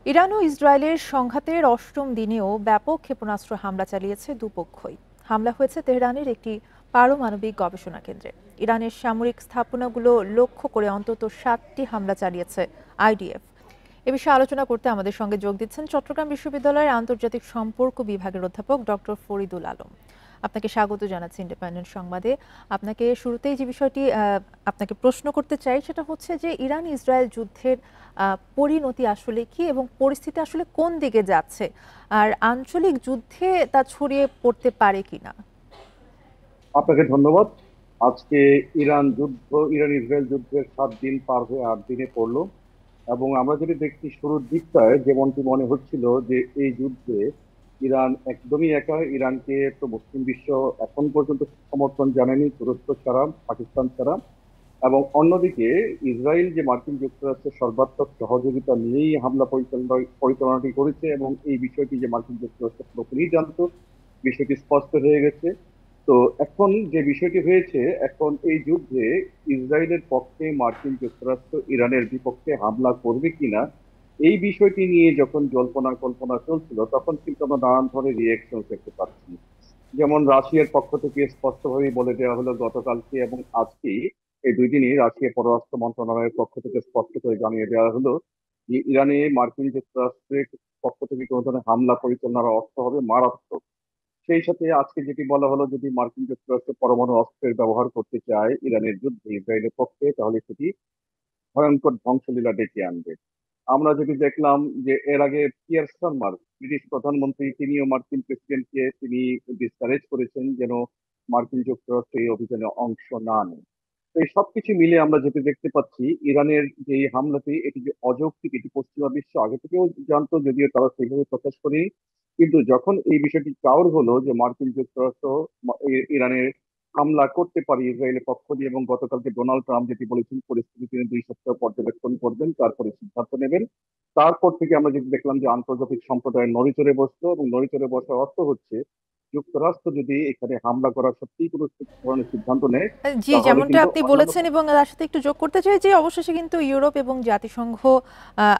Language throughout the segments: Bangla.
ইরান ও ইসরায়েলের সংঘাতের অষ্টম দিনেও ব্যাপক ক্ষেপণাস্ত্র হামলা চালিয়েছে দুপক্ষই। হামলা হয়েছে তেহরানের একটি পারমাণবিক গবেষণা কেন্দ্রে। ইরানের সামরিক স্থাপনাগুলো লক্ষ্য করে অন্তত 7টি হামলা চালিয়েছে আইডিএফ। এ বিষয়ে আলোচনা করতে আমাদের সঙ্গে যোগ দিচ্ছেন চট্টগ্রাম বিশ্ববিদ্যালয়ের আন্তর্জাতিক সম্পর্ক বিভাগের অধ্যাপক ডক্টর ফরিদুল আলম। আপনাকে স্বাগত জানাচ্ছি ইন্ডিপেন্ডেন্ট সংবাদে। আপনাকে শুরুতেই যে বিষয়টি আপনাকে প্রশ্ন করতে চাই সেটা হচ্ছে যে ইরান ইসরায়েল যুদ্ধের পরিণতি আসলে কি এবং পরিস্থিতি আসলে কোন দিকে যাচ্ছে, আর আঞ্চলিক যুদ্ধে তা ছড়িয়ে পড়তে পারে কিনা। আপনাকে ধন্যবাদ। আজকে ইরান ইসরায়েল যুদ্ধের 7 দিন পার হয়ে 8 দিনে পড়লো। এবং আমরা যদি দেখছি শুরুর দিকটায় যেমনটি মনে হচ্ছিল যে এই যুদ্ধে ইরান একদমই একা। ইরানকে তো মুসলিম বিশ্ব এখন পর্যন্ত সমর্থন জানায়নি, তুরস্ক ছাড়া, পাকিস্তান ছাড়া। এবং অন্যদিকে ইসরায়েল যে মার্কিন যুক্তরাষ্ট্রের সর্বাত্মক সহযোগিতা নিয়েই হামলা পরিচালনাটি করেছে, এবং এই বিষয়টি যে মার্কিন যুক্তরাষ্ট্র পুরোপুরি জানতো, বিষয়টি স্পষ্ট হয়ে গেছে। তো এখন যে বিষয়টি হয়েছে, এখন এই যুদ্ধে ইসরায়েলের পক্ষে মার্কিন যুক্তরাষ্ট্র ইরানের বিপক্ষে হামলা করবে কিনা, এই বিষয়টি নিয়ে যখন জল্পনা কল্পনা চলছিল, তখন কিন্তু আমরা নানান ধরনের রিয়েকশন দেখতে পাচ্ছি। যেমন রাশিয়ার পক্ষ থেকে স্পষ্টভাবে বলে দেওয়া হলো গতকালকে এবং আজকে, এই 2 দিনই রাশিয়া পররাষ্ট্র মন্ত্রণালয়ের পক্ষ থেকে স্পষ্ট করে জানিয়ে দেওয়া হলো যে ইরানে মার্কিন যুক্তরাষ্ট্রের পক্ষ থেকে কোনো ধরনের হামলা পরিচালনার অর্থ হবে মারাত্মক। সেই সাথে আজকে যেটি বলা হলো, যদি মার্কিন যুক্তরাষ্ট্র পরমাণু অস্ত্রের ব্যবহার করতে চায় ইরানের যুদ্ধে ইসরায়েলের পক্ষে, তাহলে সেটি ভয়ঙ্কর ধ্বংসলীলা ডেকে আনবে। আমরা যদি দেখলাম যে এর আগে পিয়ার স্টারমার, ব্রিটিশ প্রধানমন্ত্রী, তিনিও মার্কিন প্রেসিডেন্টকে তিনি ডিসকারেজ করেছেন যেন মার্কিন যুক্তরাষ্ট্র এই অভিযানে অংশ না নেয়। তো এই সবকিছু মিলে আমরা যেটি দেখতে পাচ্ছি, ইরানের যে এই হামলাটি, এটি যে অযৌক্তিক, এটি পশ্চিমা বিশ্ব আগে থেকেও জানতো, যদিও তারা সেইভাবে প্রকাশ করেনি। কিন্তু যখন এই বিষয়টি চাউর হলো যে মার্কিন যুক্তরাষ্ট্র ইরানের হামলা করতে পারে ইসরায়েলের পক্ষ দিয়ে, এবং গতকালকে ডোনাল্ড ট্রাম্প যেটি বলেছেন, পরিস্থিতি তিনি 2 সপ্তাহ পর্যবেক্ষণ করবেন, তারপরে সিদ্ধান্ত নেবেন। তারপর থেকে আমরা যেটি দেখলাম যে আন্তর্জাতিক সম্প্রদায় নড়েচড়ে বসলো, এবং নড়েচড়ে বসার অর্থ হচ্ছে যুক্তরাষ্ট্র যদি এখানে হামলা করার সত্যিই কোনো ধরনের সিদ্ধান্ত নেয়, জি, তাহলে যেমনটা কিন্তু আপনি অন্যান্য বলেছেন এবং তার সাথে একটু যোগ করতে চাই যে অবশেষে কিন্তু ইউরোপ এবং জাতিসংঘ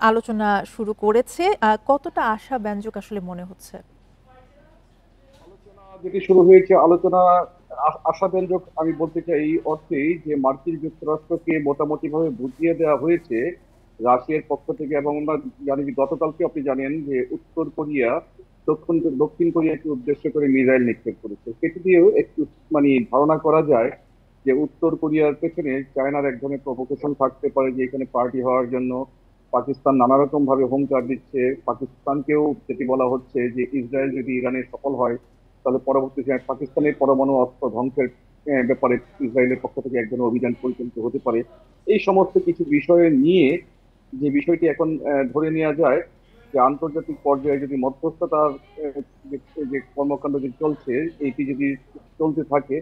আলোচনা শুরু করেছে। কতটা আশাব্যঞ্জক আসলে মনে হচ্ছে? আলোচনা যেটি শুরু হয়েছে, আলোচনা আশাব্যঞ্জক আমি বলতে চাই এই অর্থেই যে মার্কিন যুক্তরাষ্ট্রকে মোটামুটি ভাবে বুঝিয়ে দেওয়া হয়েছে রাশিয়ার পক্ষ থেকে। এবং আমরা জানি যে গতকালকে আপনি জানেন যে উত্তর কোরিয়া দক্ষিণ দক্ষিণ কোরিয়াকে উদ্দেশ্য করে মিসাইল নিক্ষেপ করেছে। সেটি দিয়েও একটু মানে ধারণা করা যায় যে উত্তর কোরিয়ার পেছনে চায়নার এক ধরনের প্রভোকেশন থাকতে পারে, যে এখানে পার্টি হওয়ার জন্য পাকিস্তান নানা রকম ভাবে হুঙ্কার দিচ্ছে। পাকিস্তানকেও যেটি বলা হচ্ছে যে ইসরায়েল যদি ইরানে সফল হয়, তাহলে পরবর্তী সময়ে পাকিস্তানের পরমাণু অস্ত্র ধ্বংসের ব্যাপারে ইসরায়েলের পক্ষ থেকে এক ধরনের অভিযান পরিচালিত হতে পারে। এই সমস্ত কিছু বিষয় নিয়ে যে বিষয়টি এখন ধরে নেওয়া যায় যে আন্তর্জাতিক পর্যায়ে যদি মধ্যস্থতার যে যে কর্মকাণ্ড যে চলছে, এইটি যদি চলতে থাকে,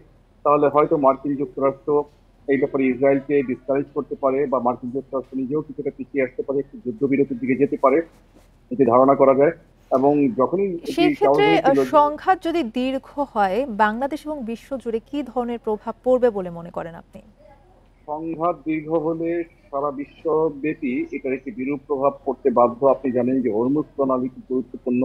তাহলে হয়তো মার্কিন যুক্তরাষ্ট্র এই ব্যাপারে ইসরায়েলকে ডিসকারেজ করতে পারে, বা মার্কিন যুক্তরাষ্ট্র নিজেও কিছুটা পিছিয়ে আসতে পারে, একটি যুদ্ধবিরতির দিকে যেতে পারে, এটি ধারণা করা যায়। এবং যখনই এটি সেই চাওয়া ক্ষেত্রে হয়েছিল যে সংঘাত যদি দীর্ঘ হয়, বাংলাদেশ এবং বিশ্বজুড়ে কি ধরনের প্রভাব পড়বে বলে মনে করেন আপনি? সংঘাত দীর্ঘ হলে সারা বিশ্বব্যাপী এটার একটি বিরূপ প্রভাব পড়তে বাধ্য। আপনি জানেন যে হরমুজ প্রণালী খুব গুরুত্বপূর্ণ,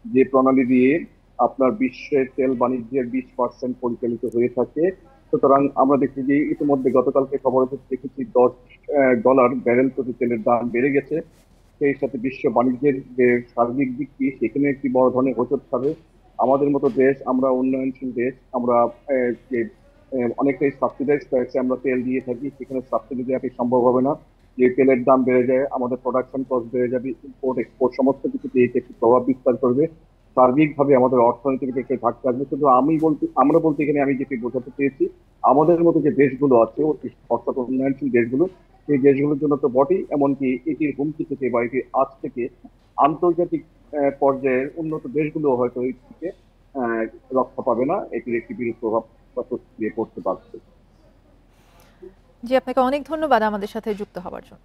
যে প্রণালী দিয়ে আপনার বিশ্বের তেল বাণিজ্যের 20% পরিচালিত হয়ে থাকে। সুতরাং আমরা দেখছি যে ইতিমধ্যে গতকালকে খবরে দেখেছি $10 ব্যারেল প্রতি তেলের দাম বেড়ে গেছে। সেই সাথে বিশ্ব বাণিজ্যের যে সার্বিক দিকটি, সেখানে একটি বড় ধরনের হোঁচট খাবে। আমাদের মতো দেশ, আমরা উন্নয়নশীল দেশ, আমরা যে অনেকটাই সাবসিডাইজ প্রাইসে আমরা তেল দিয়ে থাকি, সেখানে সাবসিডি দেওয়া কি সম্ভব হবে না। যে তেলের দাম বেড়ে যায়, আমাদের প্রোডাকশন কস্ট বেড়ে যাবে, ইম্পোর্ট এক্সপোর্ট সমস্ত কিছুতে এটা একটি প্রভাব বিস্তার করবে। সার্বিকভাবে আমাদের অর্থনীতিতে একটা ধাক্কা আসবে। শুধু আমরা বলতে এখানে আমি যেটি বোঝাতে চেয়েছি, আমাদের মতো যে দেশগুলো আছে, অর্থাৎ উন্নয়নশীল দেশগুলো, এই দেশগুলোর জন্য তো বটেই, এমনকি এটির হুমকি থেকে বা এটির আজ থেকে আন্তর্জাতিক পর্যায়ের উন্নত দেশগুলো হয়তো এই থেকে আহ, রক্ষা পাবে না, এটির একটি বিরূপ প্রভাব বা প্রতিক্রিয়া করতে পারছে। জি, আপনাকে অনেক ধন্যবাদ আমাদের সাথে যুক্ত হওয়ার জন্য।